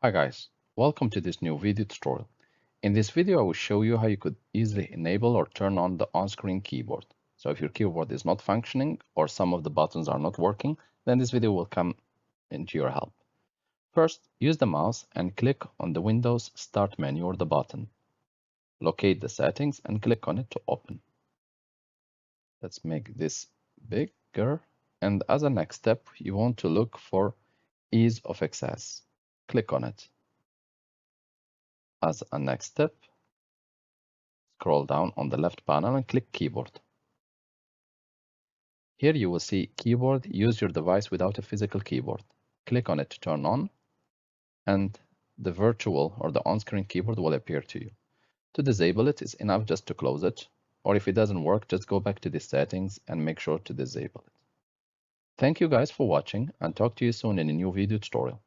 Hi guys, welcome to this new video tutorial. In this video I will show you how you could easily enable or turn on the on-screen keyboard. So if your keyboard is not functioning or some of the buttons are not working, then this video will come into your help. First, use the mouse and click on the Windows Start menu or the button. Locate the settings and click on it to open. Let's make this bigger. And as a next step, you want to look for Ease of Access. Click on it. As a next step, scroll down on the left panel and click Keyboard. Here you will see Keyboard. Use your device without a physical keyboard. Click on it to turn on, and the virtual or the on-screen keyboard will appear to you. To disable it, it's enough just to close it, or if it doesn't work, just go back to the settings and make sure to disable it. Thank you guys for watching, and talk to you soon in a new video tutorial.